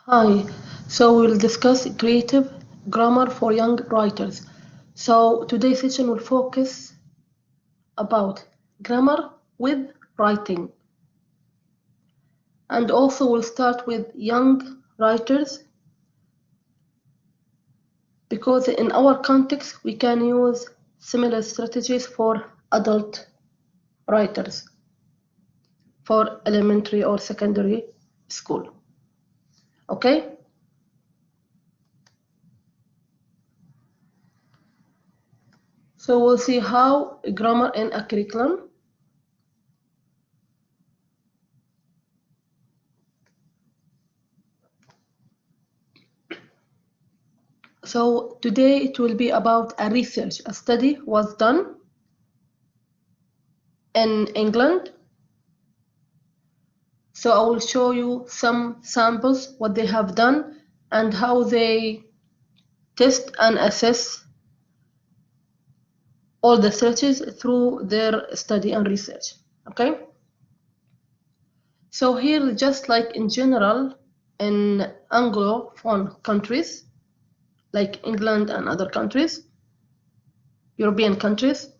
Hi, so we'll discuss creative grammar for young writers. So today's session will focus about grammar with writing. And also we'll start with young writers because in our context we can use similar strategies for adult writers for elementary or secondary school. Okay? So we'll see how grammar in a curriculum. So today it will be about a research. A study was done in England. So I will show you some samples, what they have done, and how they test and assess all the searches through their study and research. Okay? So here, just like in general, in Anglophone countries, like England and other countries, European countries,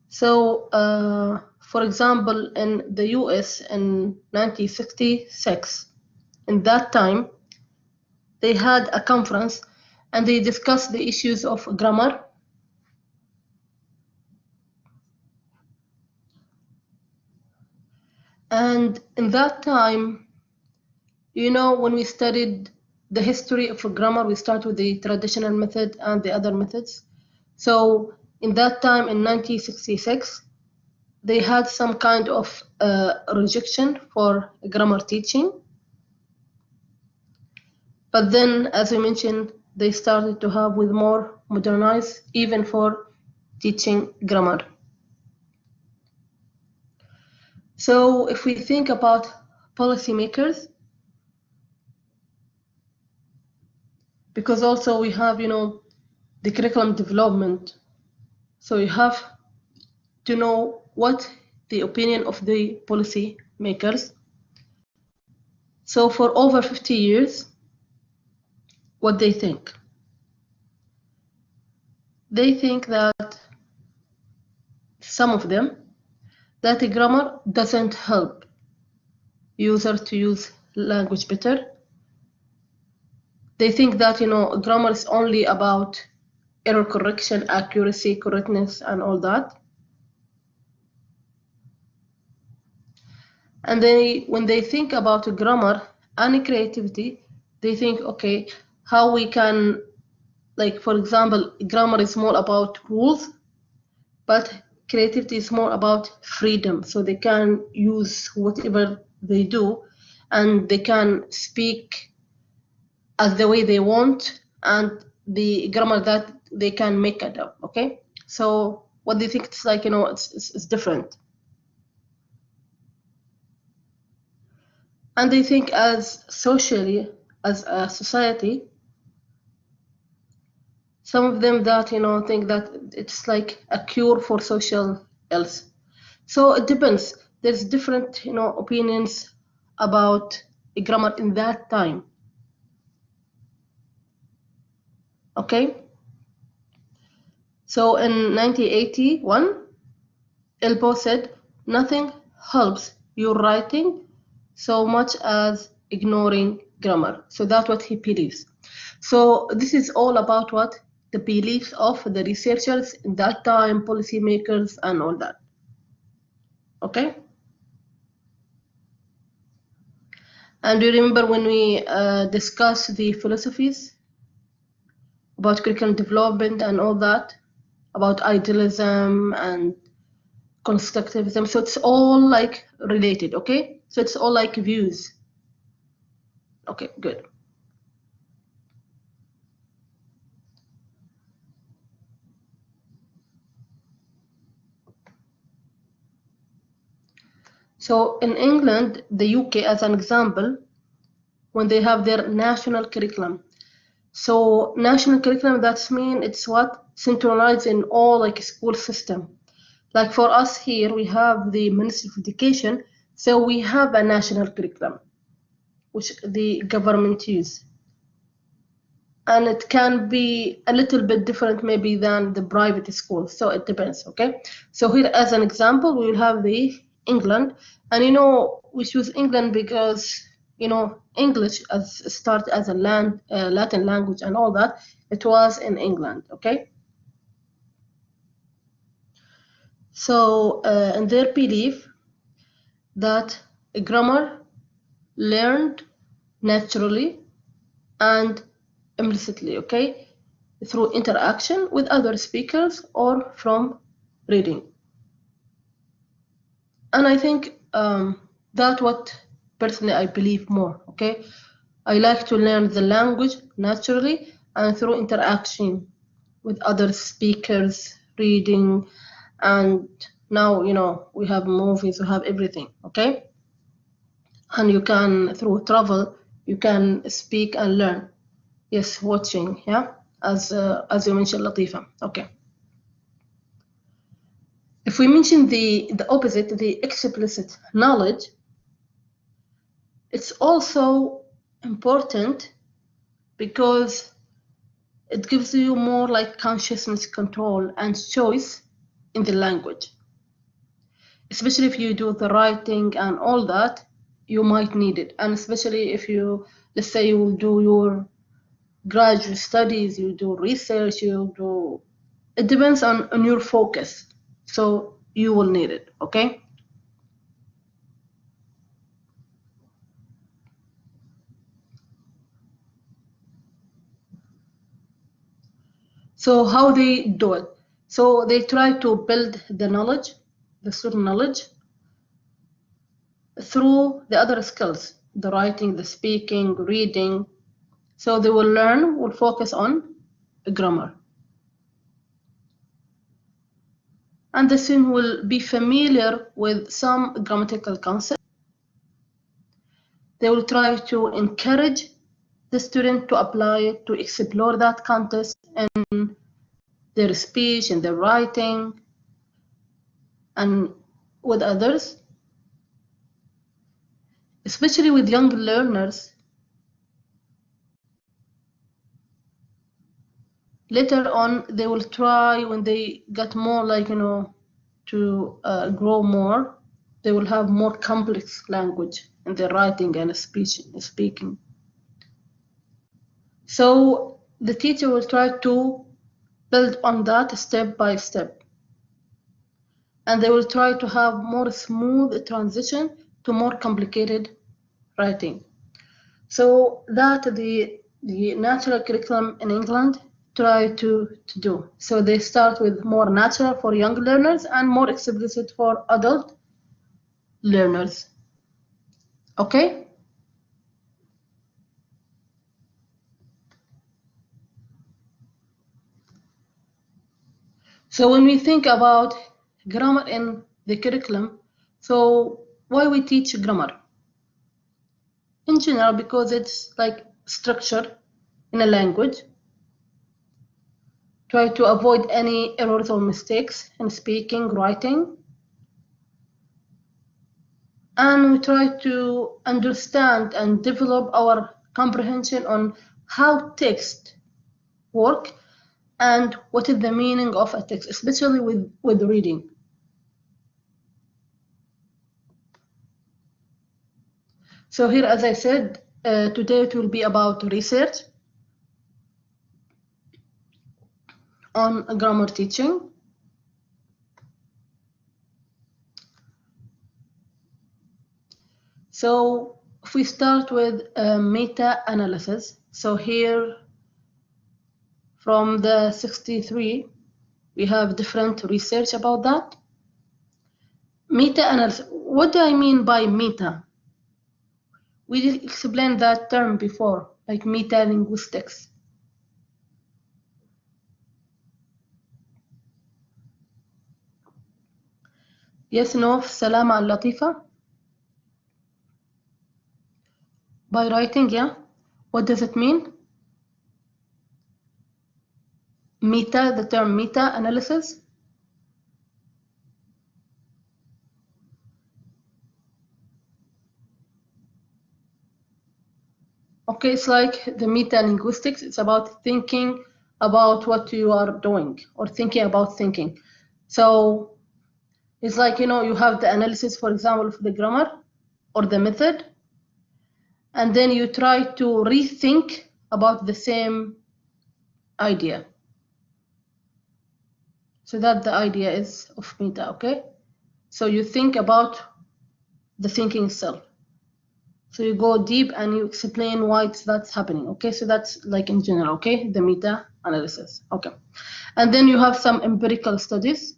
so for example, in the US in 1966, in that time, they had a conference and they discussed the issues of grammar. And in that time, you know, when we studied the history of grammar, we start with the traditional method and the other methods. So in that time, in 1966, they had some kind of rejection for grammar teaching. But then, as we mentioned, they started to have with more modernized, even for teaching grammar. So if we think about policymakers, because also we have, you know, the curriculum development. So you have to know what the opinion of the policy makers. So for over 50 years, what they think. They think that some of them, that the grammar doesn't help users to use language better. They think that, you know, grammar is only about error correction, accuracy, correctness, and all that. And when they think about grammar and creativity, they think, okay, how we can, like, for example, grammar is more about rules, but creativity is more about freedom. So they can use whatever they do and they can speak as the way they want, and the grammar that they can make it up. Okay, so what they think, it's like, you know, it's different. And they think as socially, as a society, some of them that, you know, think that it's like a cure for social ills. So it depends. There's different, you know, opinions about grammar in that time. Okay. So in 1981, Elbo said, nothing helps your writing so much as ignoring grammar. So that's what he believes. So this is all about what? The beliefs of the researchers in that time, policymakers, and all that. Okay? And do you remember when we discussed the philosophies about curriculum development and all that? About idealism and constructivism. So it's all like related, okay? So it's all like views. Okay, good. So in England, the UK as an example, when they have their national curriculum. So national curriculum, that's mean it's what? Centralized in all like school system. Like for us here, we have the Ministry of Education, so we have a national curriculum, which the government use. And it can be a little bit different maybe than the private schools, so it depends, okay? So here as an example, we will have the England, and we choose England because English started as a Latin language and all that. It was in England, okay? So in their belief that grammar learned naturally and implicitly, okay, through interaction with other speakers or from reading. And I think that's what personally I believe more, okay? I like to learn the language naturally and through interaction with other speakers, reading, and now, we have movies, we have everything, okay? And you can, through travel, you can speak and learn. Yes, watching, yeah, as you mentioned, Latifa. Okay. If we mention the opposite, the explicit knowledge, it's also important because it gives you more like consciousness control and choice in the language. Especially if you do the writing and all that, you might need it. And especially if you, let's say you do your graduate studies, you do research, it depends on your focus. So you will need it, okay? So how they do it? So they try to build the knowledge, the student knowledge, through the other skills, the writing, the speaking, reading. So they will focus on grammar. And the student will be familiar with some grammatical concepts. They will try to encourage the student to apply it, to explore that context in their speech, in their writing, and with others. Especially with young learners, later on they will try, when they get more to grow more, they will have more complex language in their writing and speaking. So the teacher will try to build on that step by step, and they will try to have more smooth transition to more complicated writing. So that the natural curriculum in England try to do. So they start with more natural for young learners and more explicit for adult learners. Okay? So when we think about grammar in the curriculum, so why we teach grammar? In general, because it's like structure in a language. Try to avoid any errors or mistakes in speaking, writing. And we try to understand and develop our comprehension on how text work and what is the meaning of a text, especially with reading. So here, as I said, today it will be about research on grammar teaching. So if we start with meta-analysis, so here from the 63, we have different research about that. Meta-analysis, what do I mean by meta? We did explain that term before, like meta-linguistics. Yes, no, Salama and Latifa? By writing, yeah? What does it mean? Meta, the term meta-analysis? Okay, it's like the meta-linguistics. It's about thinking about what you are doing or thinking about thinking. So it's like, you have the analysis, for example, of the grammar or the method, and then you try to rethink about the same idea. So that the idea is of meta, okay? So you think about the thinking itself. So you go deep and you explain why that's happening, okay? So that's like in general, okay? The meta analysis, okay? And then you have some empirical studies.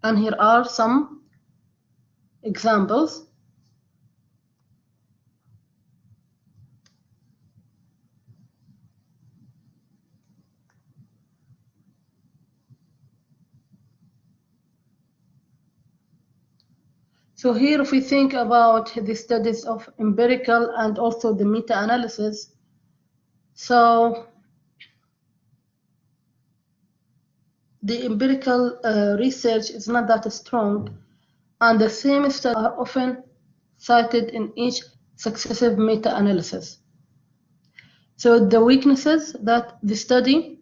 And here are some examples. So here, if we think about the studies of empirical and also the meta-analysis, so the empirical research is not that strong, and the same studies are often cited in each successive meta-analysis. So the weaknesses that the study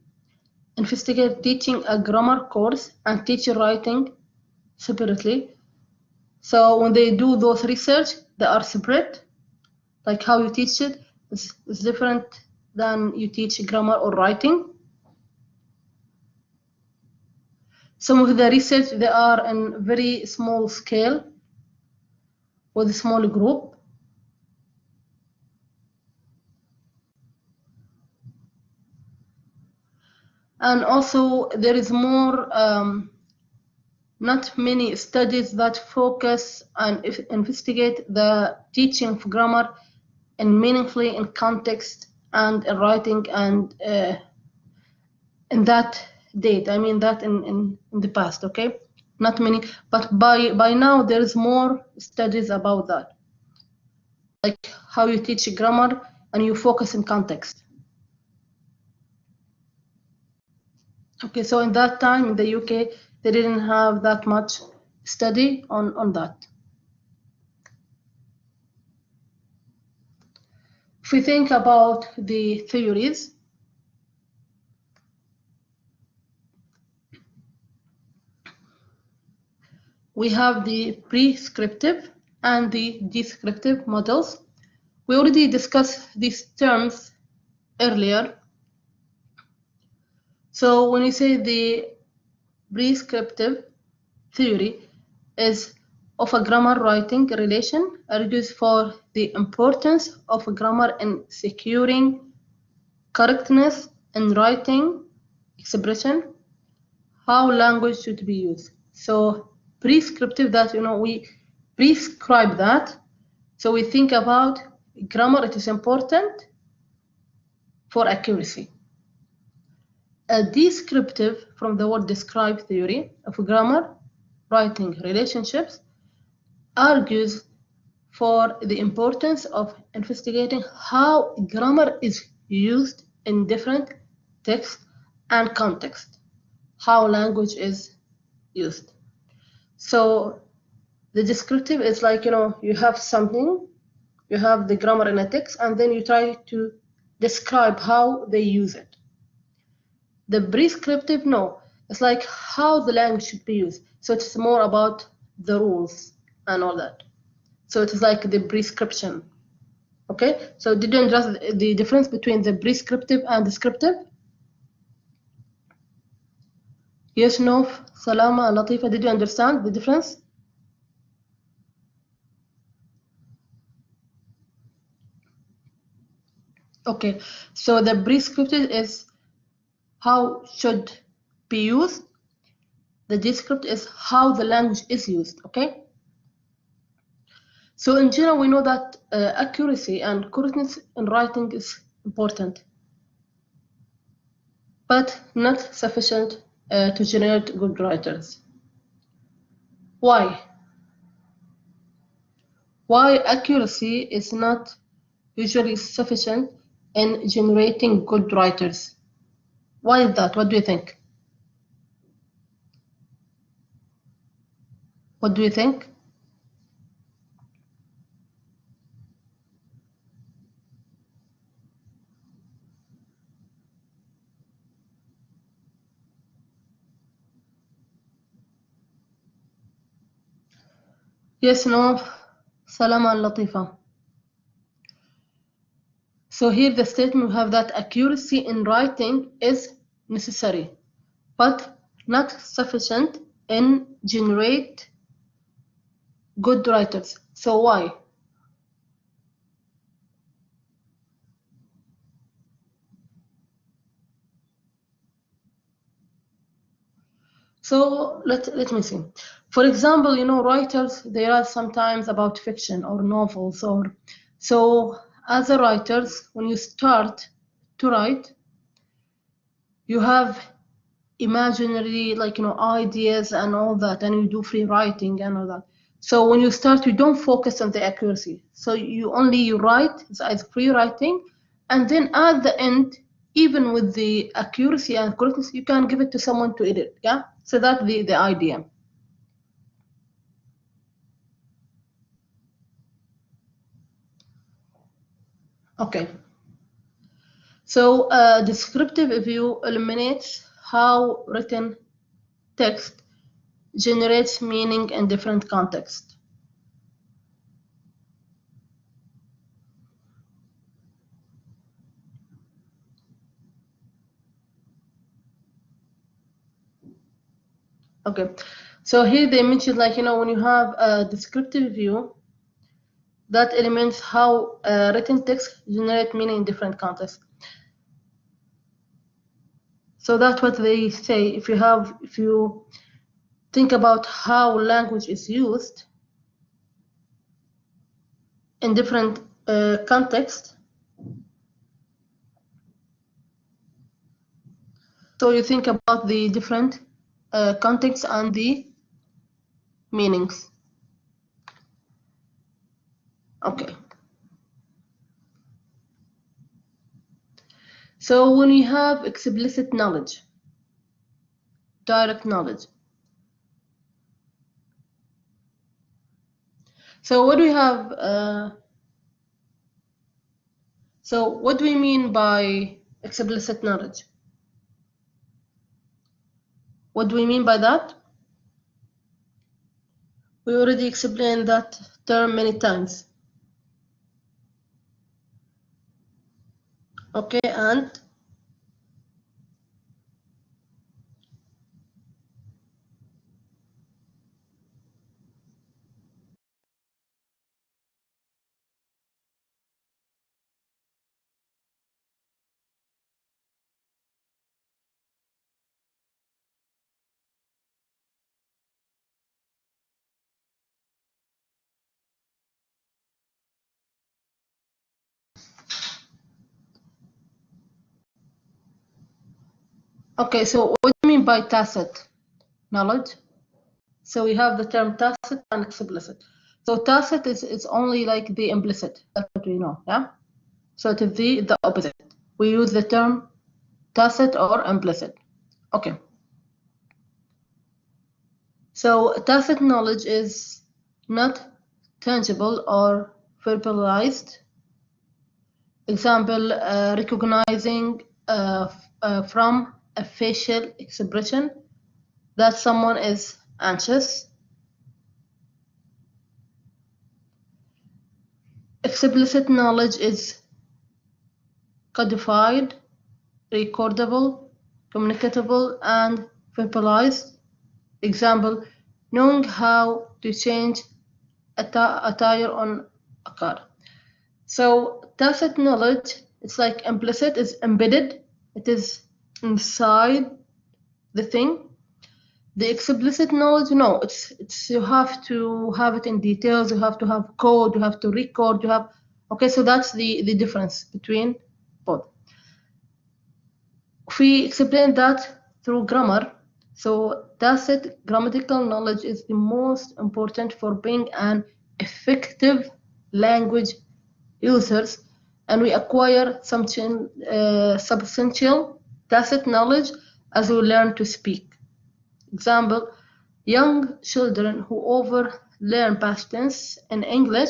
investigate teaching a grammar course and teacher writing separately. So when they do those research, they are separate. Like how you teach it is different than you teach grammar or writing. Some of the research, they are in very small scale with a small group. And also there is more, not many studies that focus and investigate the teaching of grammar and meaningfully in context and in writing and in that date. I mean that in the past, okay? Not many, but by now there is more studies about that. Like how you teach grammar and you focus in context. Okay, so in that time in the UK, they didn't have that much study on that. If we think about the theories, we have the prescriptive and the descriptive models. We already discussed these terms earlier. So when you say the prescriptive theory is of a grammar writing relation, argues for the importance of grammar in securing correctness in writing expression, how language should be used. So prescriptive, that we prescribe that. So we think about grammar, it is important for accuracy. A descriptive, from the word describe theory of grammar writing relationships, argues for the importance of investigating how grammar is used in different texts and context, how language is used. So the descriptive is like, you have something, you have the grammar in a text, and then you try to describe how they use it. The prescriptive, no, it's like how the language should be used. So it's more about the rules and all that. So it is like the prescription. Okay, so did you understand the difference between the prescriptive and descriptive? Yes, no, Salama and Latifa, did you understand the difference? Okay, so the prescriptive is how should be used. The descriptive is how the language is used, okay? So in general, we know that accuracy and correctness in writing is important, but not sufficient to generate good writers. Why? Why accuracy is not usually sufficient in generating good writers? Why is that? What do you think? What do you think? Yes, no. Salama Latifa. So here the statement we have that accuracy in writing is necessary, but not sufficient in generate good writers. So why? So let me see. For example, writers, they write sometimes about fiction or novels or so as a writers, when you start to write, you have imaginary ideas and all that, and you do free writing and all that. So when you start, you don't focus on the accuracy. So you write as free writing, and then at the end, even with the accuracy and correctness, you can give it to someone to edit. Yeah. So that's the idea. Okay. So descriptive view eliminates how written text generates meaning in different contexts. Okay. So here they mentioned when you have a descriptive view, that elements how written text generate meaning in different contexts. So that's what they say. If you think about how language is used in different contexts, so you think about the different contexts and the meanings. Okay. So when you have explicit knowledge, direct knowledge. So what do we have? So what do we mean by explicit knowledge? What do we mean by that? We already explained that term many times. Okay, and okay, so what do you mean by tacit knowledge? So we have the term tacit and explicit. So tacit is only like the implicit. That's what we know, yeah? So it is the opposite. We use the term tacit or implicit. Okay. So tacit knowledge is not tangible or verbalized. Example, recognizing from a facial expression that someone is anxious. Explicit knowledge is codified, recordable, communicable, and verbalized. Example, knowing how to change a tire on a car. So tacit knowledge, it's like implicit, is embedded, it is inside the thing. The explicit knowledge, no, it's you have to have it in details, you have to have code, you have to record, you have okay, so that's the difference between both. We explain that through grammar. So tacit grammatical knowledge is the most important for being an effective language users, and we acquire some substantial tacit knowledge as we learn to speak. Example, young children who overlearn past tense in English.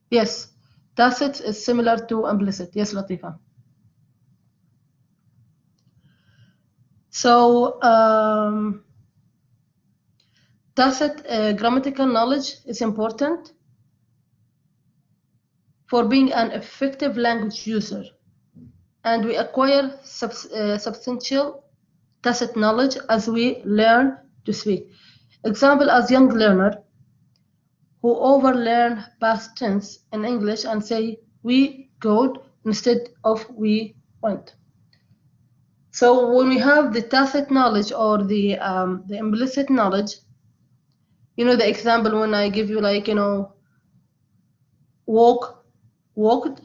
Yes, tacit is similar to implicit. Yes, Latifa. So Tacit grammatical knowledge is important for being an effective language user, and we acquire substantial tacit knowledge as we learn to speak. Example, as young learner who overlearn past tense in English and say we go instead of we went. So when we have the tacit knowledge or the implicit knowledge, you know the example when I give you like walk, walked.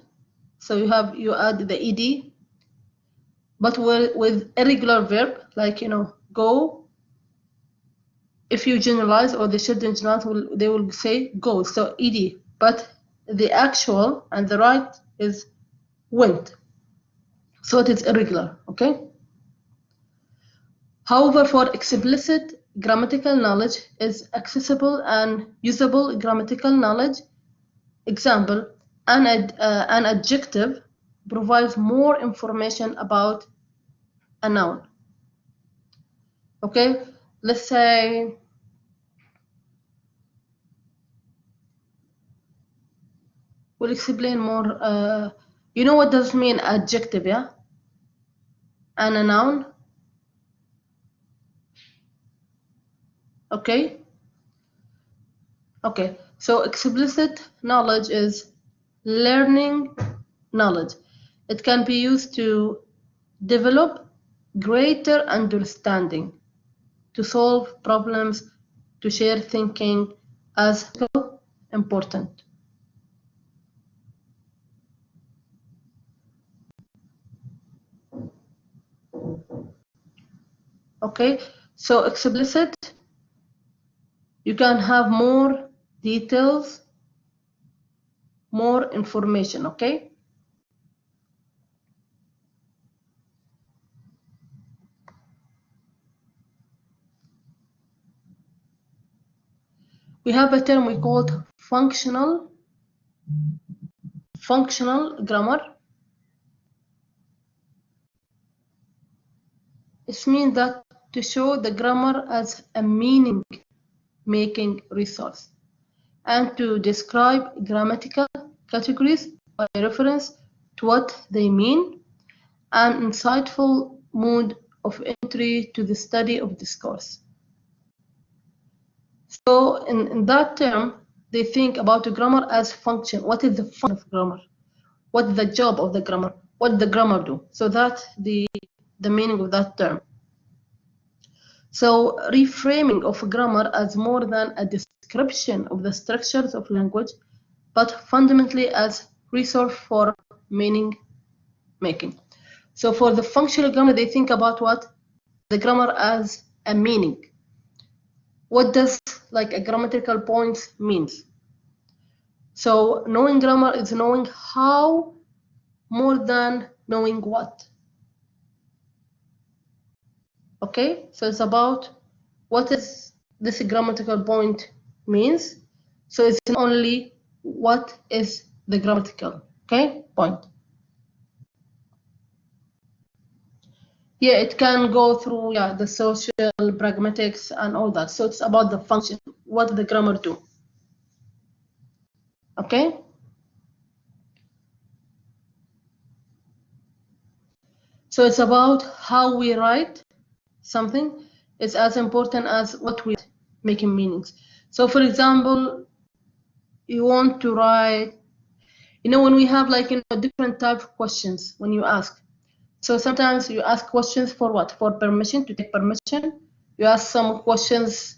So you add the ed, but with irregular verb like go. If you generalize or the children generalize, they will say go. So ed, but the actual and the right is went. So it is irregular. Okay. However, for explicit grammatical knowledge is accessible and usable grammatical knowledge. Example, an adjective provides more information about a noun. Okay, let's say we'll explain more. You know what does mean adjective, yeah? And a noun. Okay. Okay, so explicit knowledge is learning knowledge. It can be used to develop greater understanding, to solve problems, to share thinking as important. Okay, so explicit, you can have more details, more information, okay? We have a term we call functional grammar. It means that to show the grammar as a meaning-making resource and to describe grammatical categories by reference to what they mean, an insightful mode of entry to the study of discourse. So in that term, they think about the grammar as function. What is the function of grammar? What is the job of the grammar? What does the grammar do? So that's the meaning of that term. So reframing of grammar as more than a description of the structures of language, but fundamentally as resource for meaning making. So for the functional grammar, they think about what? The grammar as a meaning. What does like a grammatical point means? So knowing grammar is knowing how more than knowing what. Okay, so it's about what is this grammatical point means. So it's not only what is the grammatical point. Yeah, it can go through the social pragmatics and all that. So it's about the function, what the grammar do. Okay. So it's about how we write something. It's as important as what we making meanings. So for example, you want to write, when we have like different type of questions when you ask. So sometimes you ask questions for what? For permission, to take permission. You ask some questions,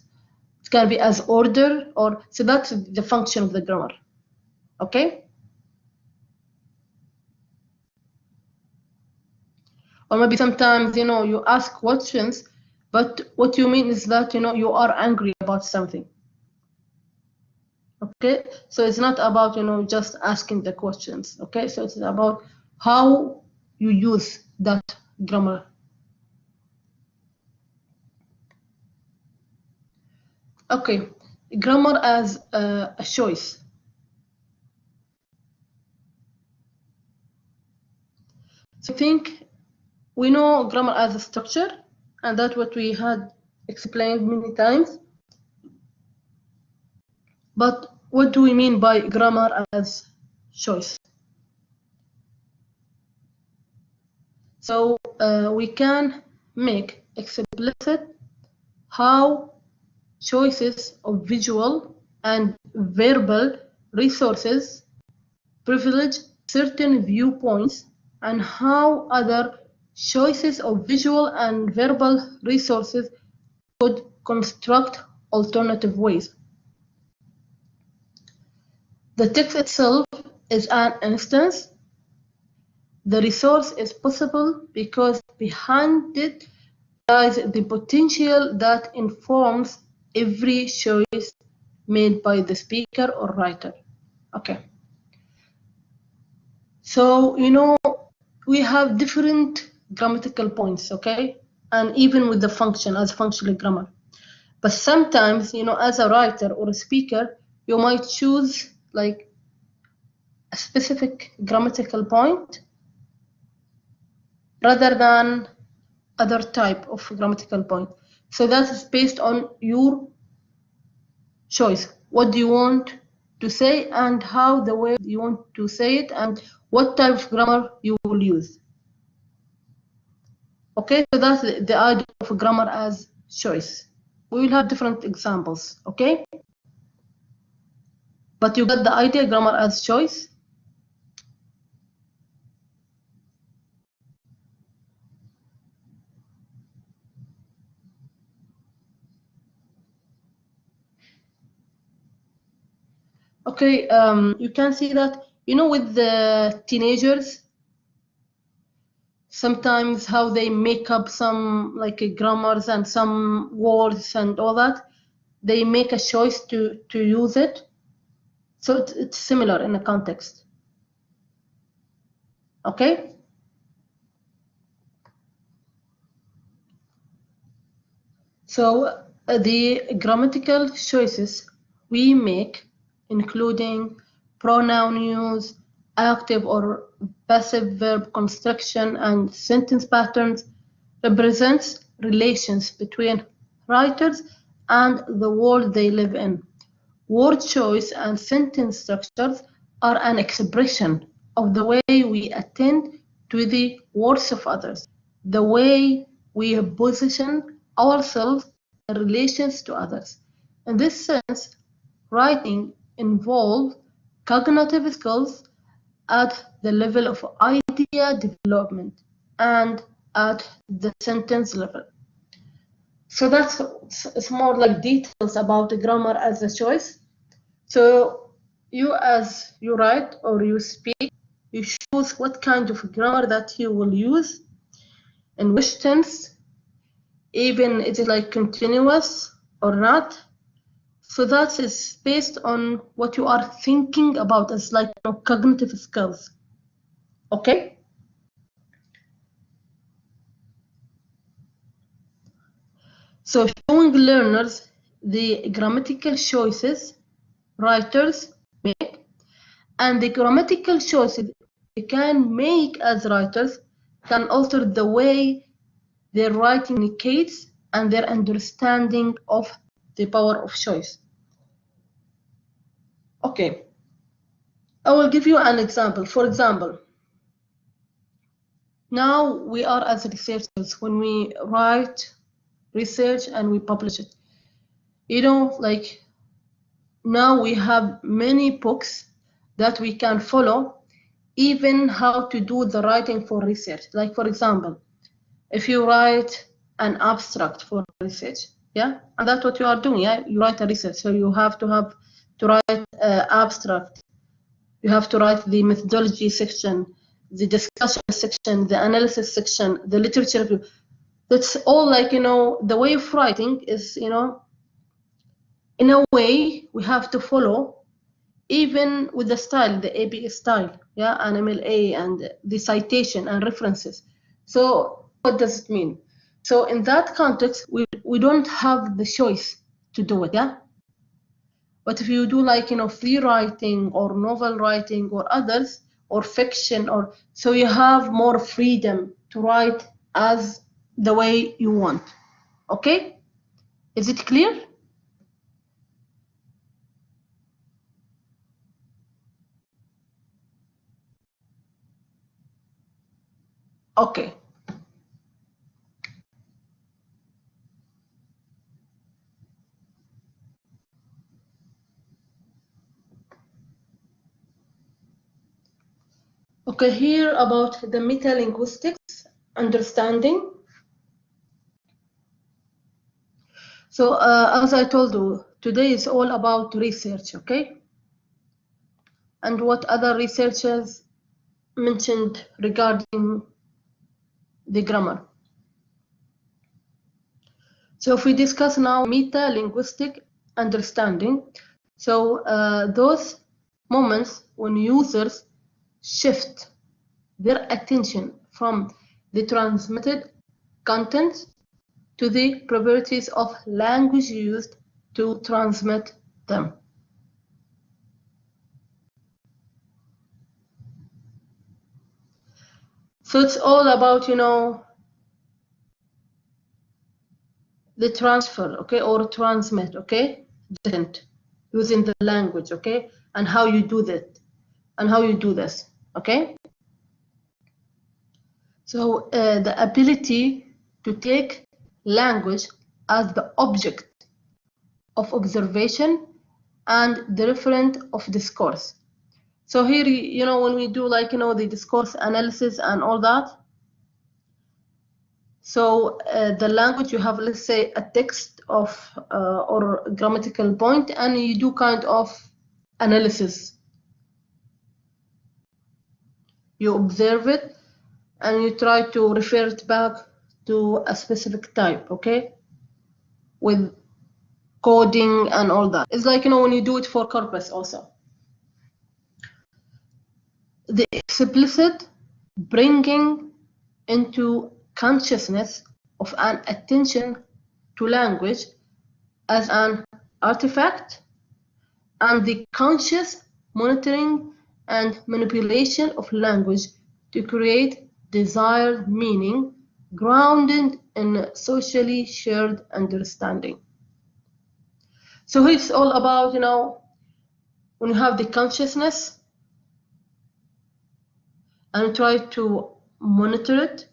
it can be as order, or so that's the function of the grammar. Okay? Or maybe sometimes you ask questions, but what you mean is that you are angry about something. Okay, so it's not about just asking the questions. Okay, so it's about how you use that grammar. Okay, grammar as a choice. So I think we know grammar as a structure, and that's what we had explained many times. But what do we mean by grammar as choice? So we can make explicit how choices of visual and verbal resources privilege certain viewpoints, and how other choices of visual and verbal resources could construct alternative ways. The text itself is an instance. The resource is possible because behind it lies the potential that informs every choice made by the speaker or writer. Okay. So, we have different grammatical points, okay? And even with the function as functional grammar. But sometimes, as a writer or a speaker, you might choose like a specific grammatical point rather than other type of grammatical point. So that is based on your choice. What do you want to say and how the way you want to say it and what type of grammar you will use. Okay, so that's the idea of grammar as choice. We will have different examples, okay? But you got the idea, grammar as choice? Okay, you can see that, with the teenagers, sometimes how they make up some like grammars and some words and all that, they make a choice to use it. So it's similar in the context. Okay? So the grammatical choices we make, including pronoun use, active or passive verb construction, and sentence patterns, represents relations between writers and the world they live in. Word choice and sentence structures are an expression of the way we attend to the words of others, the way we position ourselves in relations to others. In this sense, writing involves cognitive skills at the level of idea development and at the sentence level. So that's it's more like details about the grammar as a choice. So you, as you write or you speak, you choose what kind of grammar that you will use, in which tense, even is it like continuous or not. So that is based on what you are thinking about as like cognitive skills. Okay? So showing learners the grammatical choices writers make and the grammatical choices they can make as writers can alter the way their writing communicates and their understanding of the power of choice. Okay, I will give you an example. For example, now we are as researchers, when we write research and we publish it, like now we have many books that we can follow, even how to do the writing for research. Like for example, if you write an abstract for research, yeah, and that's what you are doing, yeah, you write a research, so you have to write abstract, you have to write the methodology section, the discussion section, the analysis section, the literature review. That's all like, the way of writing is, in a way we have to follow, even with the style, the ABA style, yeah, and MLA and the citation and references. So what does it mean? So in that context, we don't have the choice to do it, yeah? But if you do like, free writing or novel writing or others, or fiction, or so you have more freedom to write as the way you want. Okay? Is it clear? Okay. Okay, here about the metalinguistics understanding. So as I told you, today is all about research, okay? And what other researchers mentioned regarding the grammar. So if we discuss now meta-linguistic understanding, so those moments when users shift their attention from the transmitted content to the properties of language used to transmit them. So it's all about, the transfer, okay, or transmit, okay, using the language, okay, and how you do that, and how you do this, okay. So the ability to take language as the object of observation and the referent of discourse. So here, when we do the discourse analysis and all that, so the language, you have, let's say, a text of or grammatical point, and you do kind of analysis. You observe it and you try to refer it back to a specific type, okay, with coding and all that. It's like, when you do it for corpus also. The explicit bringing into consciousness of an attention to language as an artifact, and the conscious monitoring and manipulation of language to create desired meaning grounded in socially shared understanding. So it's all about, when you have the consciousness and try to monitor it,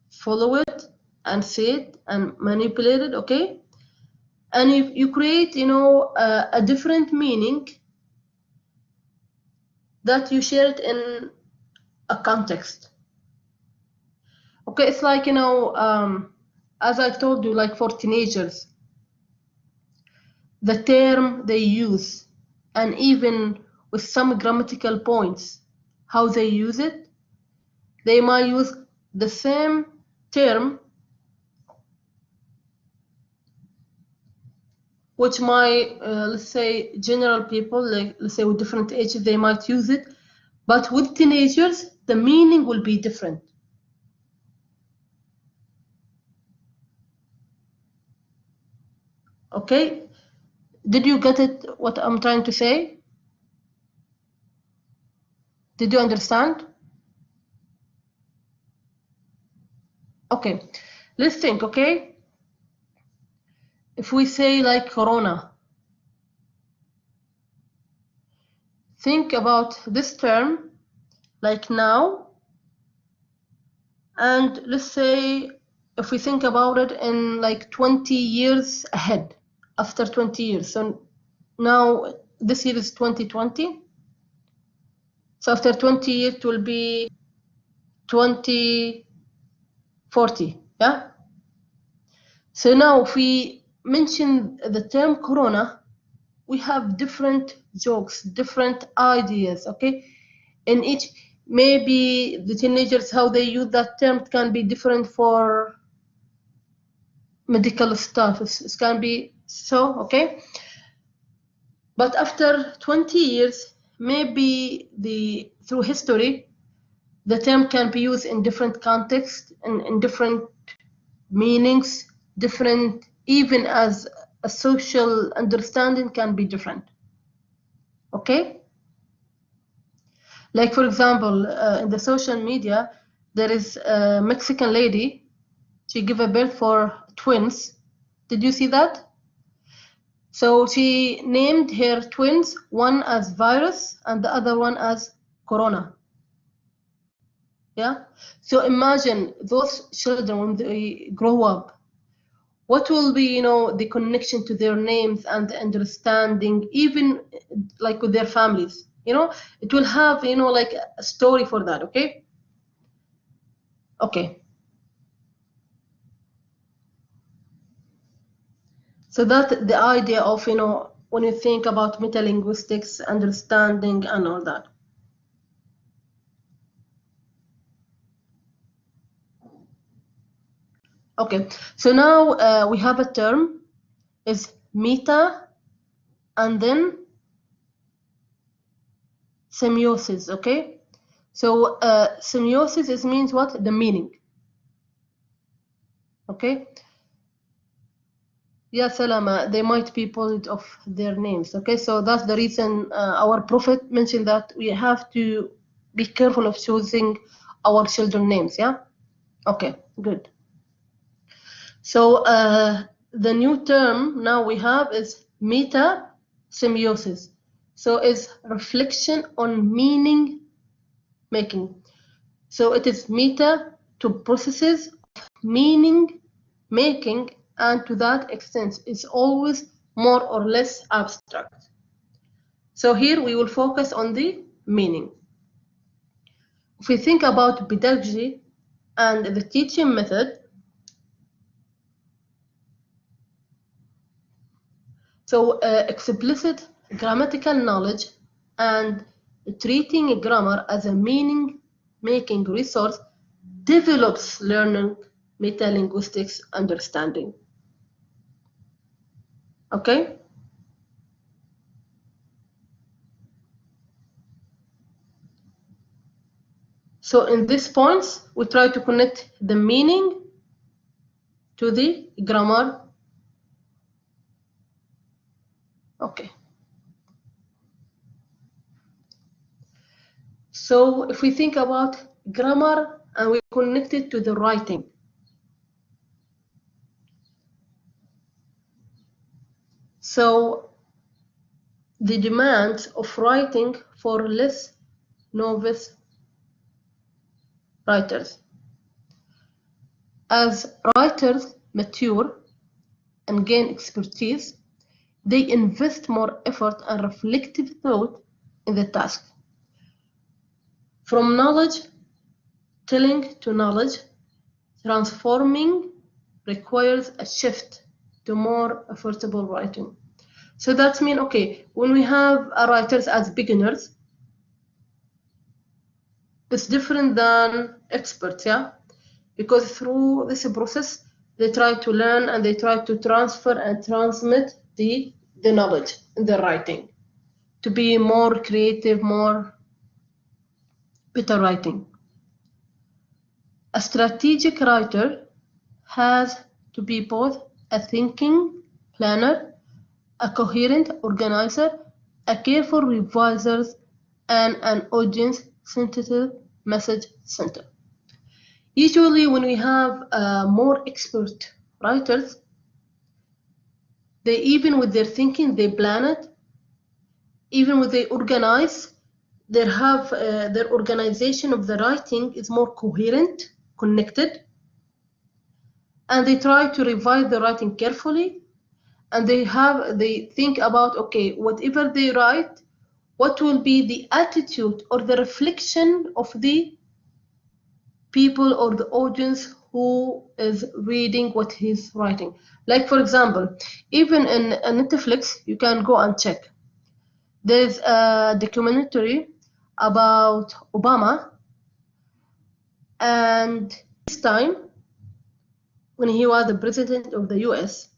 follow it, and see it and manipulate it, okay? And you create, a different meaning that you share it in a context. Okay, it's like, as I told you, like for teenagers, the term they use, and even with some grammatical points, how they use it, they might use the same term, which might, let's say, general people, like, let's say, with different ages, they might use it, but with teenagers, the meaning will be different. Okay, did you get it, what I'm trying to say? Did you understand? Okay, let's think, okay? If we say like corona, think about this term like now, and let's say if we think about it in like 20 years ahead, after 20 years. So now this year is 2020. So after 20 years it will be 2040, yeah? So now if we mention the term corona, we have different jokes, different ideas, okay? In each, maybe the teenagers, how they use that term can be different for medical stuff. It can be so, okay? But after 20 years, maybe through history, the term can be used in different contexts and in different meanings, different, even as a social understanding can be different. Okay? Like, for example, in the social media, there is a Mexican lady. She gave a birth for twins. Did you see that? So she named her twins, one as virus and the other one as corona. Yeah. So imagine those children when they grow up, what will be, you know, the connection to their names and the understanding, even like with their families, you know, it will have, you know, like a story for that. Okay. Okay. So that the idea of, you know, when you think about metalinguistics, understanding and all that. Okay, so now we have a term is meta and then semiosis. Okay, so semiosis is means what? The meaning. Okay, yeah, salama, they might be pulled off their names. Okay, so that's the reason our prophet mentioned that we have to be careful of choosing our children names. Yeah, okay, good. So the new term now we have is meta semiosis. So it's reflection on meaning making. So it is meta to processes of meaning making, and to that extent it's always more or less abstract. So here we will focus on the meaning. If we think about pedagogy and the teaching method, so explicit grammatical knowledge and treating grammar as a meaning-making resource develops learning metalinguistics understanding. Okay? So in these points, we try to connect the meaning to the grammar. Okay. So if we think about grammar and we connect it to the writing. So the demands of writing for less novice writers. As writers mature and gain expertise, they invest more effort and reflective thought in the task. From knowledge telling to knowledge transforming requires a shift to more affordable writing. So that means, okay, when we have writers as beginners, it's different than experts, yeah? Because through this process, they try to learn and they try to transfer and transmit the knowledge in the writing to be more creative, more better writing. A strategic writer has to be both a thinking planner, a coherent organizer, a careful reviser, and an audience-sensitive message center. Usually when we have more expert writers, they even with their thinking, they plan it, even when they organize, they have their organization of the writing is more coherent, connected, and they try to revise the writing carefully, and they think about, okay, whatever they write, what will be the attitude or the reflection of the people or the audience who is reading what he's writing. Like for example, even in Netflix, you can go and check. There's a documentary about Obama, and this time when he was the president of the US.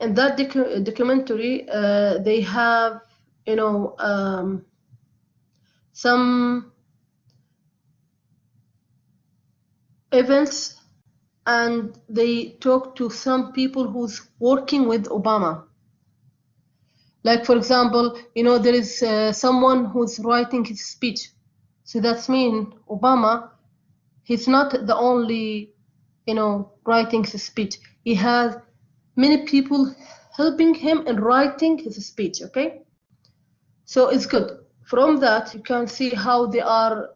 In that documentary, they have, you know, some events, and they talk to some people who's working with Obama. Like for example, you know, there is someone who's writing his speech. So that's mean Obama, he's not the only, you know, writing his speech. He has many people helping him in writing his speech, okay? So it's good. From that, you can see how they are,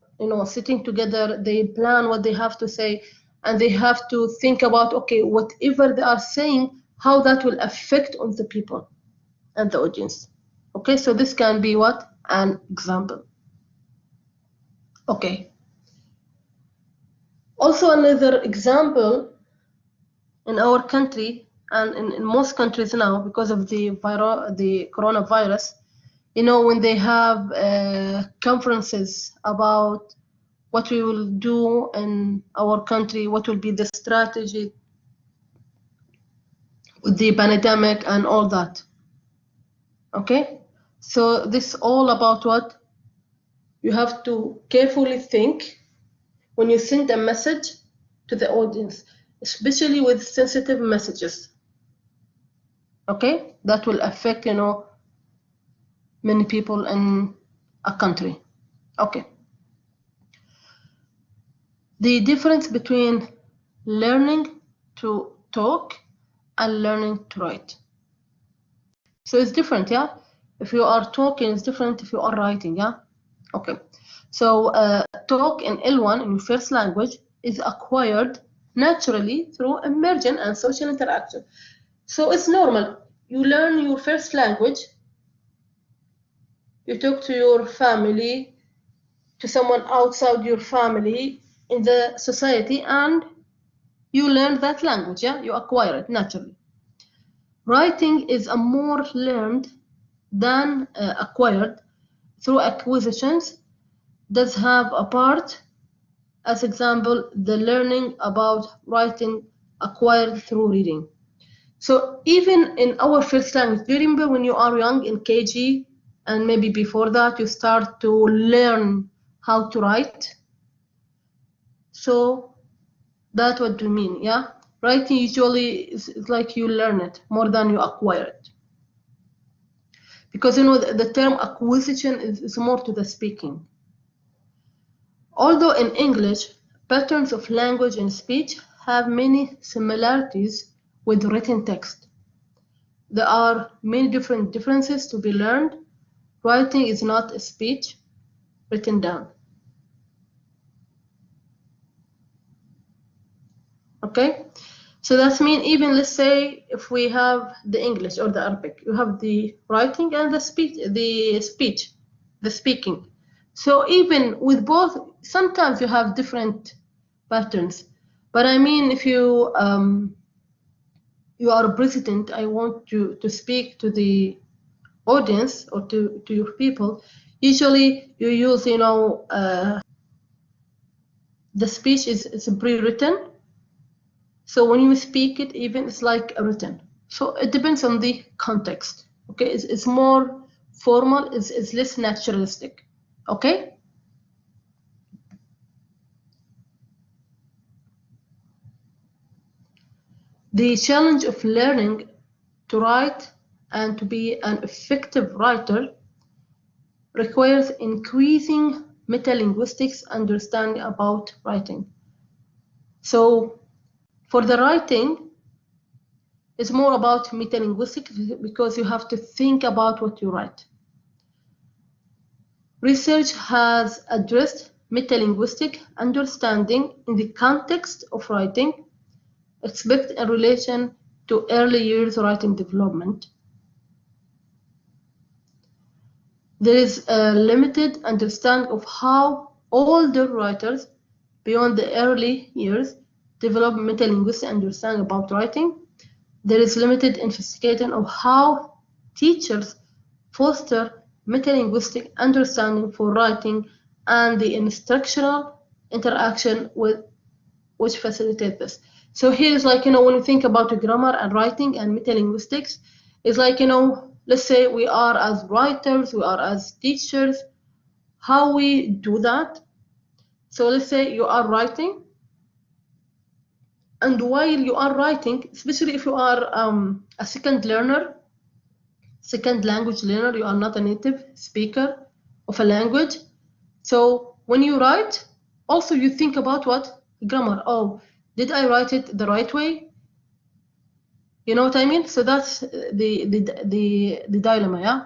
sitting together, they plan what they have to say, and they have to think about, okay, whatever they are saying, how that will affect on the people and the audience. Okay, so this can be what? An example. Okay. Also, another example in our country and in most countries now, because of the coronavirus, when they have conferences about what we will do in our country, what will be the strategy with the pandemic and all that. Okay, so this all about what you have to carefully think when you send a message to the audience, especially with sensitive messages. Okay, that will affect many people in a country. Okay, the difference between learning to talk and learning to write. So it's different, yeah? If you are talking, it's different if you are writing, yeah? Okay. So talk in L1 in your first language is acquired naturally through immersion and social interaction. So it's normal. You learn your first language, you talk to your family, to someone outside your family in the society, and you learn that language, yeah? You acquire it naturally. Writing is a more learned than acquired through acquisitions. Does have a part, as example, the learning about writing acquired through reading. So even in our first language, do you remember when you are young in KG and maybe before that you start to learn how to write? So that's what do you mean, yeah? Writing usually is like you learn it more than you acquire it. Because the term acquisition is more to the speaking. Although in English, patterns of language and speech have many similarities with written text, there are many different differences to be learned. Writing is not a speech written down. Okay, so that means even let's say if we have the English or the Arabic, you have the writing and the speaking. So even with both, sometimes you have different patterns. But I mean, if you are a president, I want you to speak to the audience or to your people. Usually, you use the speech is pre-written. So when you speak it, even it's like a written. So it depends on the context. Okay, it's more formal. It's less naturalistic. Okay. The challenge of learning to write and to be an effective writer requires increasing metalinguistics understanding about writing. So for the writing, it's more about metalinguistics because you have to think about what you write. Research has addressed metalinguistic understanding in the context of writing, except in relation to early years writing development. There is a limited understanding of how older writers beyond the early years develop metalinguistic understanding about writing. There is limited investigation of how teachers foster metalinguistic understanding for writing and the instructional interaction with which facilitate this. So here is like, when you think about grammar and writing and metalinguistics, it's like, let's say we are as writers, we are as teachers, how we do that. So let's say you are writing, and while you are writing, especially if you are a second language learner, you are not a native speaker of a language. So when you write, also you think about what? Grammar. Oh, did I write it the right way? You know what I mean? So that's the dilemma, yeah?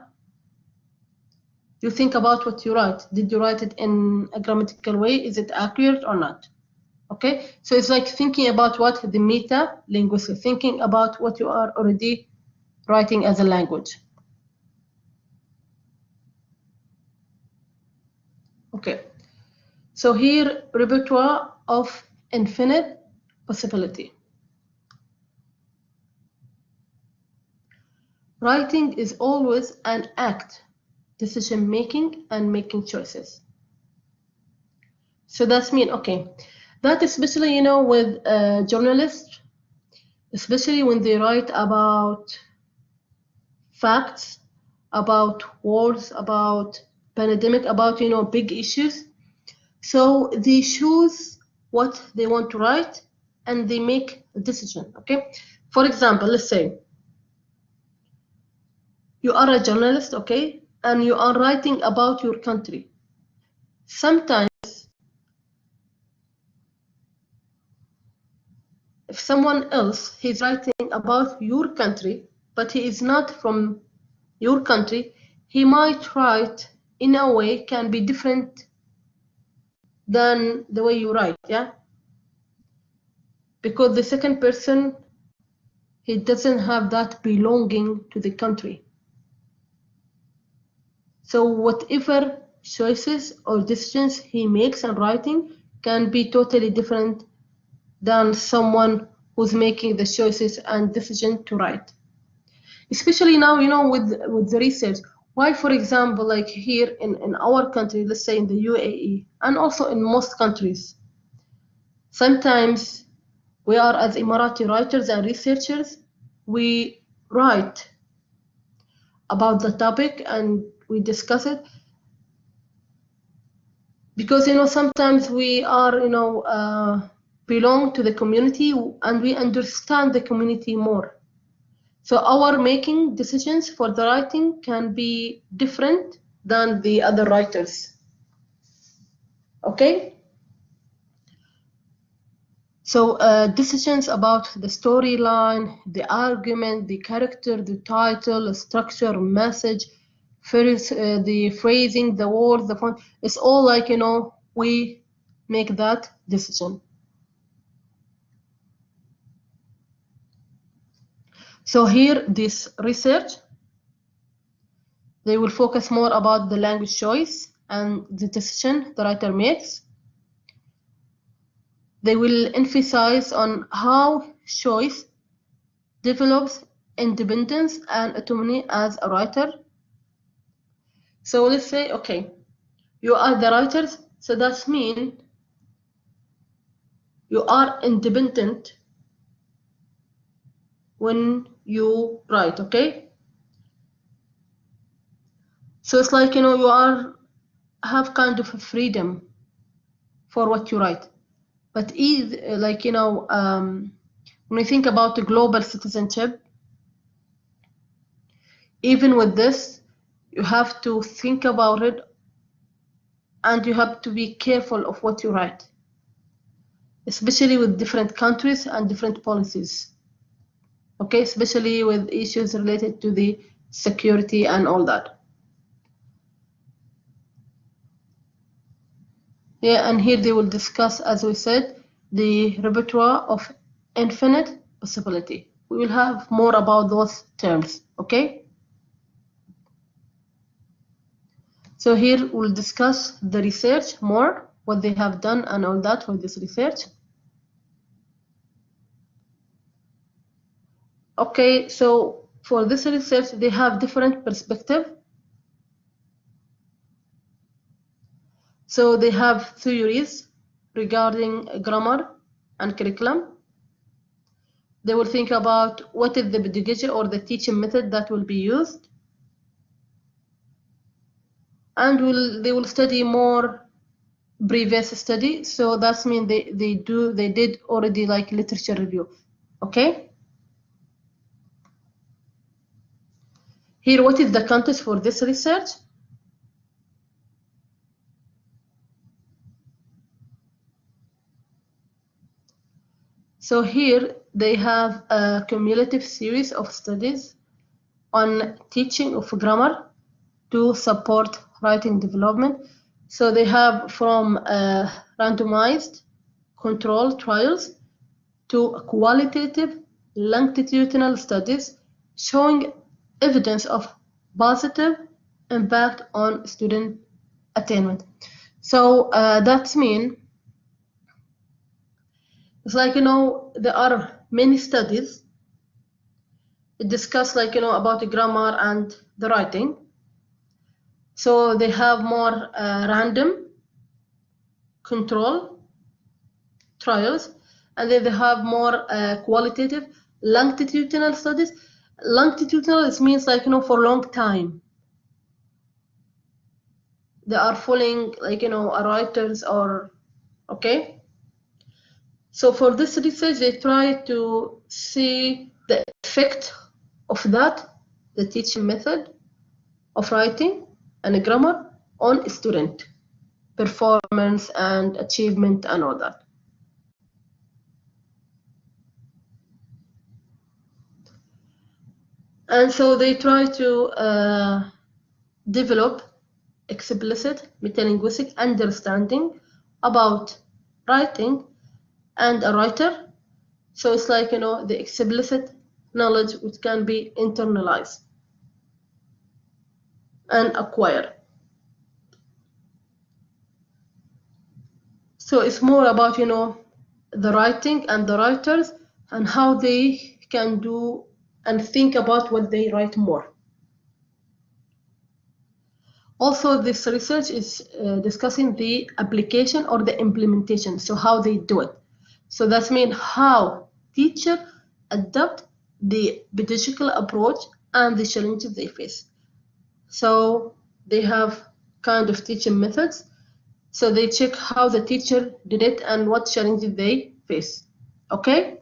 you think about what you write. Did you write it in a grammatical way? Is it accurate or not? Okay, so it's like thinking about what the meta linguistic, thinking about what you are already writing as a language. Okay, so here, repertoire of infinite possibility. Writing is always an act, decision making and making choices. So that's mean, okay, that especially, with journalists, especially when they write about facts, about wars, about pandemic, about, big issues. So they choose what they want to write and they make a decision, okay? For example, let's say you are a journalist, okay? And you are writing about your country. Sometimes if someone else is writing about your country, but he is not from your country, he might write in a way can be different than the way you write, yeah? Because the second person, he doesn't have that belonging to the country. So whatever choices or decisions he makes in writing can be totally different than someone who's making the choices and decision to write. Especially now, with the research. Why, for example, like here in our country, let's say in the UAE, and also in most countries, sometimes we are, as Emirati writers and researchers, we write about the topic and we discuss it because, sometimes we are, belong to the community and we understand the community more. So our making decisions for the writing can be different than the other writers. Okay? So decisions about the storyline, the argument, the character, the title, the structure, message, the phrasing, the words, the font, it's all like, we make that decision. So here, this research, they will focus more about the language choice and the decision the writer makes. They will emphasize on how choice develops independence and autonomy as a writer. So let's say, okay, you are the writers, so that means you are independent when you write, okay? So it's like, you have kind of a freedom for what you write. But like, when we think about the global citizenship, even with this, you have to think about it and you have to be careful of what you write, especially with different countries and different policies. Okay, especially with issues related to the security and all that. Yeah, and here they will discuss, as we said, the repertoire of infinite possibility. We will have more about those terms, okay? So here we'll discuss the research more, what they have done and all that for this research. Okay, so for this research, they have different perspectives. So they have theories regarding grammar and curriculum. They will think about what is the pedagogy or the teaching method that will be used. And they will study more previous study. So that means they did already like literature review. Okay. Here, what is the context for this research? So here they have a cumulative series of studies on teaching of grammar to support writing development. So they have from randomized control trials to qualitative longitudinal studies showing evidence of positive impact on student attainment. So that means it's like, there are many studies discuss about the grammar and the writing. So they have more random control trials, and then they have more qualitative longitudinal studies. Longitudinal means for a long time. They are following writers or okay. So for this research, they try to see the effect of that, the teaching method of writing and grammar on student performance and achievement and all that. And so they try to develop explicit metalinguistic understanding about writing and a writer. So it's like, the explicit knowledge which can be internalized and acquired. So it's more about, the writing and the writers and how they can do and think about what they write more. Also, this research is discussing the application or the implementation, so how they do it. So that means how teachers adapt the pedagogical approach and the challenges they face. So they have kind of teaching methods. So they check how the teacher did it and what challenges they face. Okay?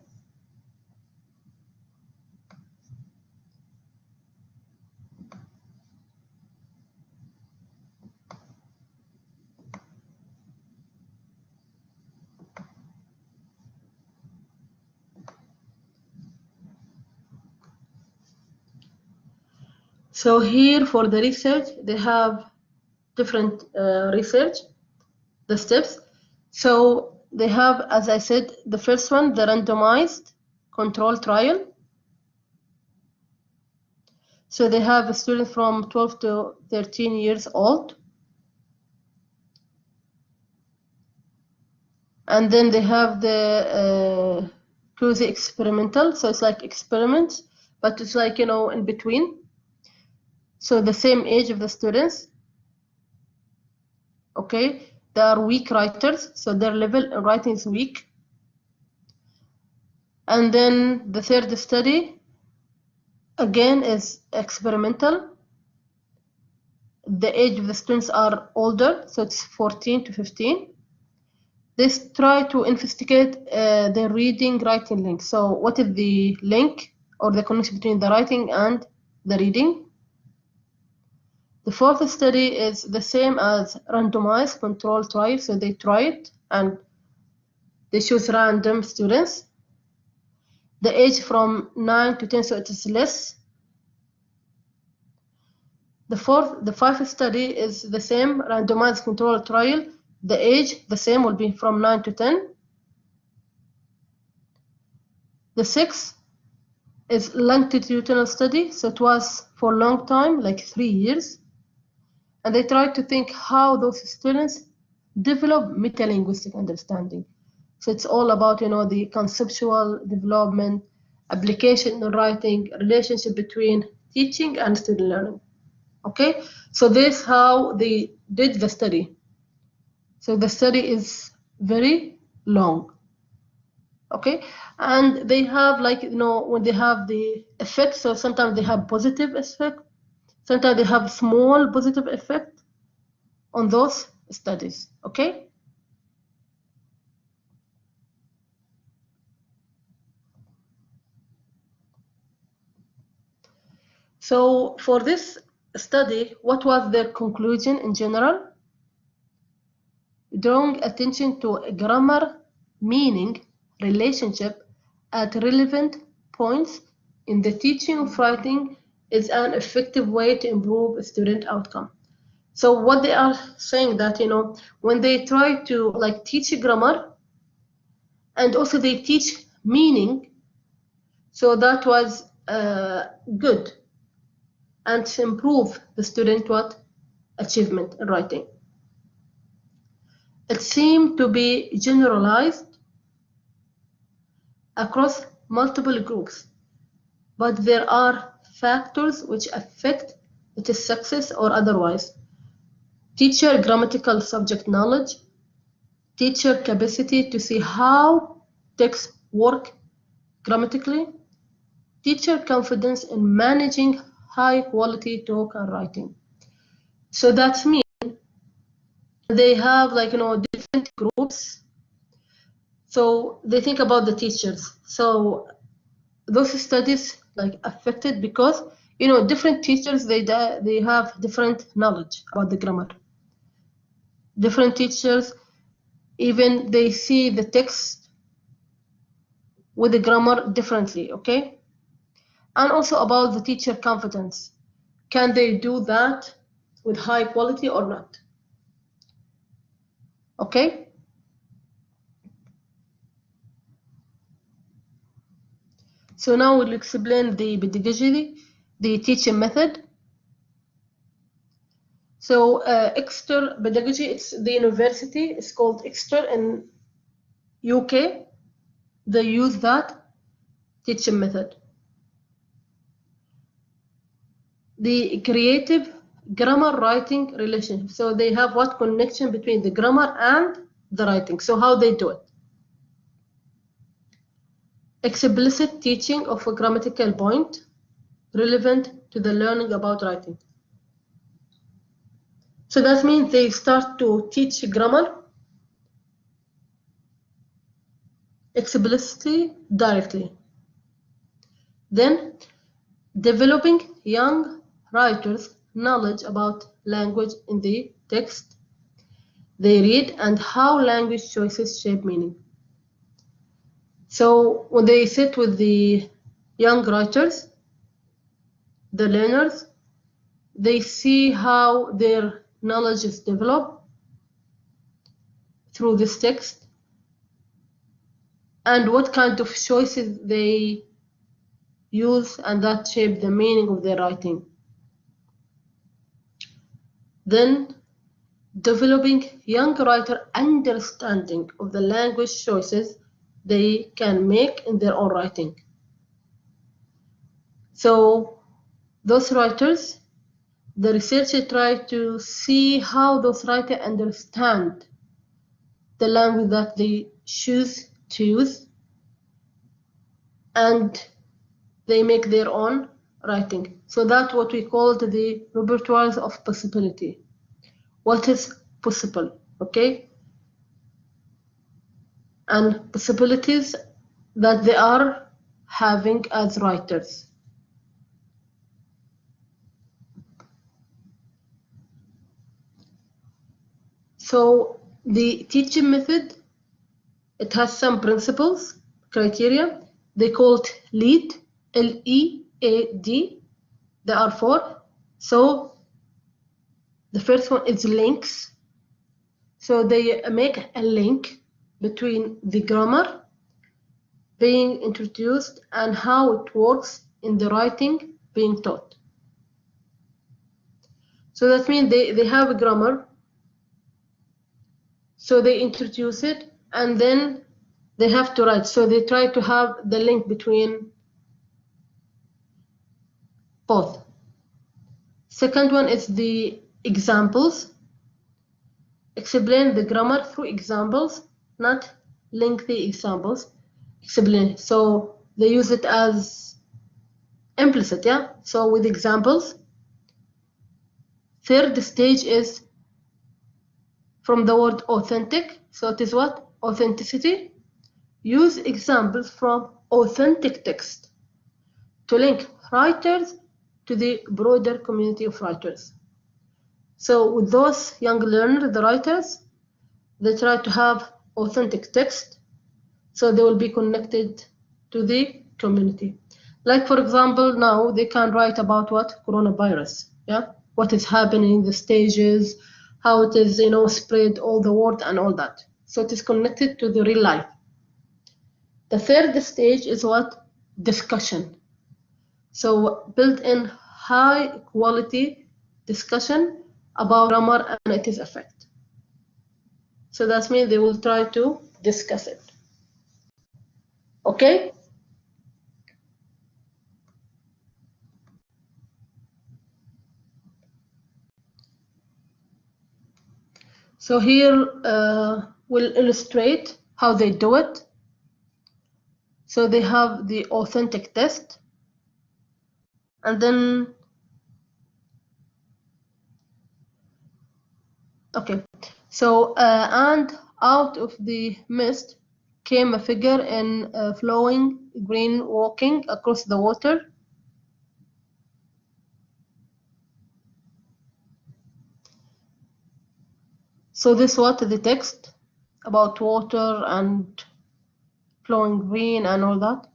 So here for the research, they have different research, the steps. So they have, as I said, the first one, the randomized control trial. So they have a student from 12 to 13 years old. And then they have the quasi experimental. So it's like experiments, but it's like, in between. So the same age of the students. Okay, they are weak writers, so their level in writing is weak. And then the third study, again, is experimental. The age of the students are older, so it's 14 to 15. They try to investigate the reading-writing link. So what is the link or the connection between the writing and the reading? The fourth study is the same as randomized control trial. So they try it and they choose random students. The age from 9 to 10, so it is less. The fifth study is the same randomized control trial. The age, the same, will be from 9 to 10. The sixth is longitudinal study. So it was for a long time, like 3 years. And they tried to think how those students develop metalinguistic understanding. So it's all about, the conceptual development, application in writing, relationship between teaching and student learning. Okay, so this is how they did the study. So the study is very long. Okay, and they have when they have the effect, so sometimes they have positive effect, sometimes they have small positive effect on those studies. Okay. So for this study, what was their conclusion in general? Drawing attention to grammar, meaning, relationship at relevant points in the teaching of writing is an effective way to improve student outcome. So what they are saying that, when they try to like teach grammar and also they teach meaning, so that was good and improve the student what achievement in writing. It seemed to be generalized across multiple groups, but there are factors which affect its success or otherwise. Teacher grammatical subject knowledge, teacher capacity to see how texts work grammatically, teacher confidence in managing high quality talk and writing. So that means they have different groups. So they think about the teachers. So those studies like affected because different teachers they have different knowledge about the grammar. Different teachers even they see the text with the grammar differently, okay? And also about the teacher confidence. Can they do that with high quality or not? Okay? So now we'll explain the pedagogy, the teaching method. So Exeter Pedagogy, it's the university, it's called Exeter in UK. They use that teaching method. The creative grammar writing relationship. So they have what connection between the grammar and the writing. So how they do it? Explicit teaching of a grammatical point relevant to the learning about writing. So that means they start to teach grammar explicitly, directly. Then developing young writers' knowledge about language in the text they read and how language choices shape meaning. So when they sit with the young writers, the learners, they see how their knowledge is developed through this text and what kind of choices they use and that shape the meaning of their writing. Then developing young writer understanding of the language choices they can make in their own writing. So those writers, the researcher tried to see how those writers understand the language that they choose to use and they make their own writing. So that's what we call the repertoires of possibility. What is possible, okay? And possibilities that they are having as writers. So the teaching method, it has some principles, criteria. They call it LEAD, L-E-A-D. There are 4. So the first one is links. So they make a link between the grammar being introduced and how it works in the writing being taught. So that means they have a grammar. So they introduce it and then they have to write. So they try to have the link between both. Second one is the examples. Explain the grammar through examples, not lengthy examples. Explain. So they use it as implicit, yeah? So with examples. Third stage is from the word authentic. So it is what? Authenticity. Use examples from authentic text to link writers to the broader community of writers. So with those young learners, the writers, they try to have authentic text, so they will be connected to the community. Like for example, now they can write about what? Coronavirus, yeah? what is happening, the stages, how it is, spread all the word and all that. So it is connected to the real life. The third stage is what? Discussion. So built in high quality discussion about grammar and its effect. So that means they will try to discuss it. Okay? So here we'll illustrate how they do it. So they have the authentic test, and then, okay, so and out of the mist came a figure in flowing green walking across the water. So this was the text about water and flowing green and all that.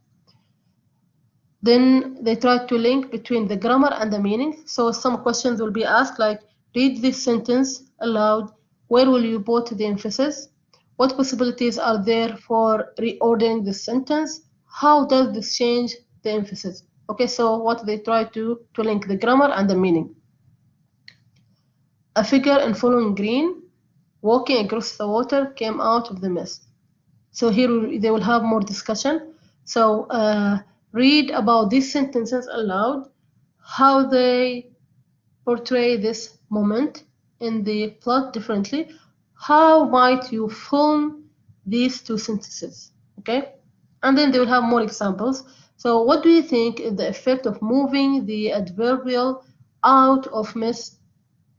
Then they try to link between the grammar and the meaning. So some questions will be asked like, read this sentence aloud. Where will you put the emphasis? What possibilities are there for reordering the sentence? How does this change the emphasis? Okay, so what they try to link the grammar and the meaning. A figure in flowing green walking across the water came out of the mist. So here they will have more discussion. So read about these sentences aloud, how they portray this moment in the plot differently. How might you film these two sentences? Okay, and then they will have more examples. So what do you think is the effect of moving the adverbial out of mist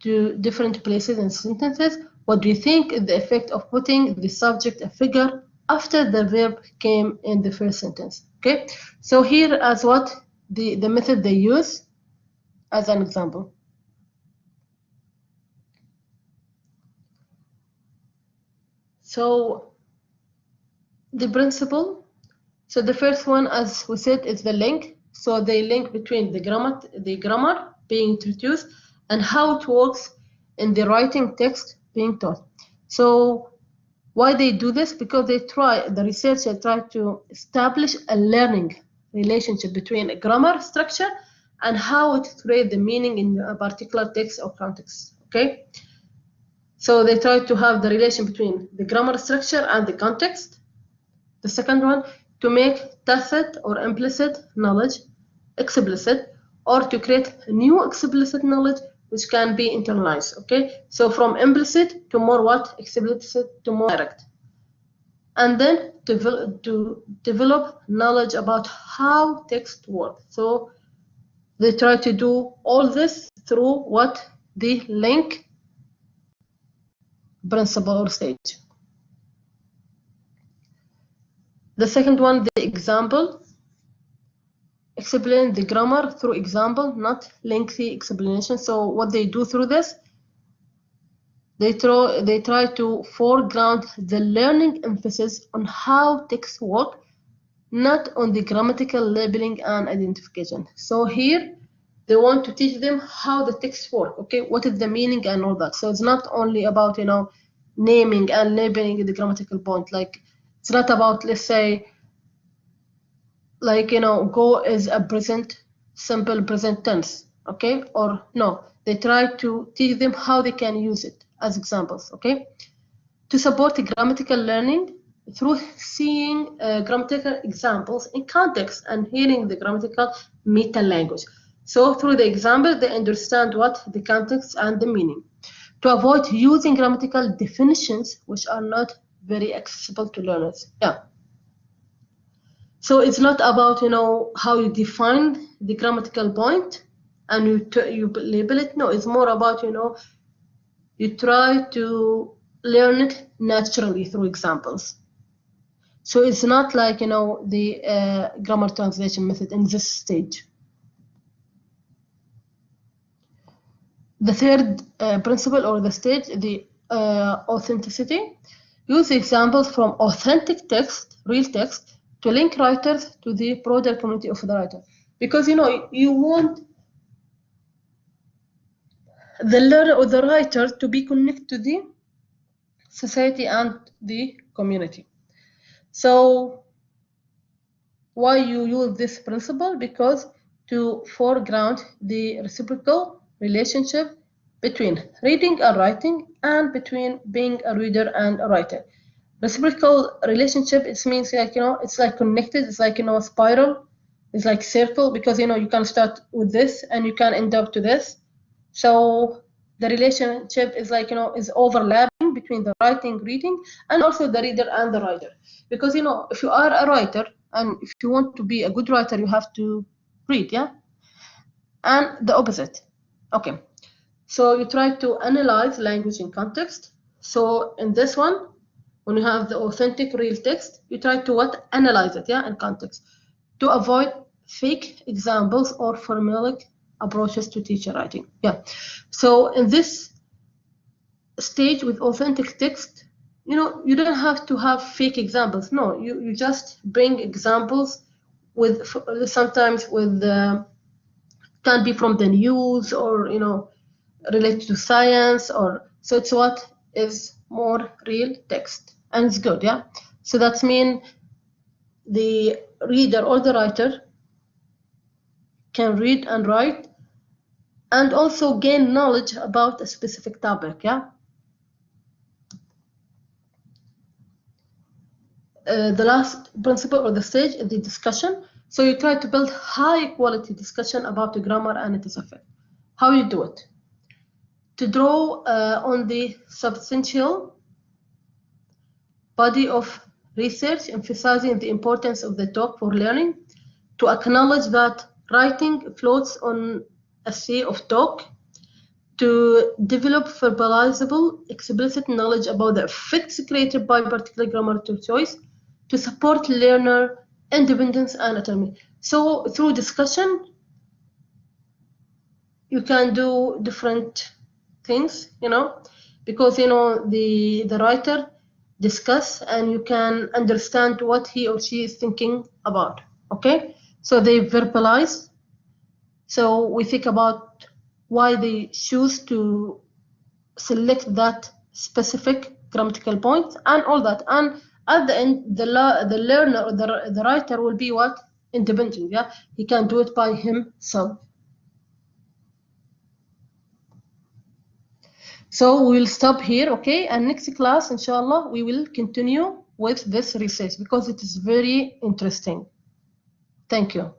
to different places in sentences? What do you think is the effect of putting the subject, a figure, after the verb came in the first sentence? Okay, so here as what the method they use as an example. So the principle, so the first one, as we said, is the link. So they link between the grammar being introduced and how it works in the writing text being taught. So why they do this? Because the researcher try to establish a learning relationship between a grammar structure and how it creates the meaning in a particular text or context. Okay, so they try to have the relation between the grammar structure and the context. The second one, to make tacit or implicit knowledge explicit, or to create new explicit knowledge which can be internalized. Okay, so from implicit to more what? Explicit to more direct. And then to develop knowledge about how text works. So they try to do all this through what? The link principle or stage. The second one, the example. Explain the grammar through example, not lengthy explanation. So what they do through this, they try to foreground the learning emphasis on how text work, not on the grammatical labeling and identification. So here they want to teach them how the text work. Okay, what is the meaning and all that. So it's not only about naming and labeling the grammatical point. Like it's not about, let's say, like go is a simple present tense. Okay, or no, they try to teach them how they can use it as examples. Okay, to support grammatical learning through seeing grammatical examples in context and hearing the grammatical meta language. So through the example, they understand what the context and the meaning. To avoid using grammatical definitions which are not very accessible to learners. Yeah. So it's not about how you define the grammatical point and you label it. No, it's more about you try to learn it naturally through examples. So it's not like the grammar translation method in this stage. The third principle or the stage, the authenticity. Use examples from authentic text, real text, to link writers to the broader community of the writer. Because you want the learner or the writer to be connected to the society and the community. So why you use this principle? Because to foreground the reciprocal relationship between reading and writing, and between being a reader and a writer. Reciprocal relationship, it means like, it's like connected, it's like, a spiral, it's like circle, because you can start with this and you can end up to this. So the relationship is like, is overlapping between the writing, reading, and also the reader and the writer. Because if you are a writer and if you want to be a good writer, you have to read, yeah? And the opposite. Okay. So you try to analyze language in context. So in this one, when you have the authentic real text, you try to analyze it, yeah, in context, to avoid fake examples or formulaic approaches to teacher writing. Yeah. So in this stage with authentic text, you don't have to have fake examples. No, you just bring examples with, sometimes with can be from the news, or related to science, or so it's what is more real text, and it's good, yeah. So that means the reader or the writer can read and write and also gain knowledge about a specific topic, yeah. The last principle or the stage is the discussion. So you try to build high quality discussion about the grammar and its effect. How you do it? To draw on the substantial body of research emphasizing the importance of the talk for learning, to acknowledge that writing floats on a sea of talk, to develop verbalizable, explicit knowledge about the effects created by particular grammatical choice, to support learner independence and autonomy. So through discussion, you can do different things, because the writer discuss and you can understand what he or she is thinking about. Okay, so they verbalize. So we think about why they choose to select that specific grammatical point and all that, and at the end the learner or the writer will be what? Independent, yeah, he can do it by himself. So we will stop here, okay? And next class, inshallah, we will continue with this research because it is very interesting. Thank you.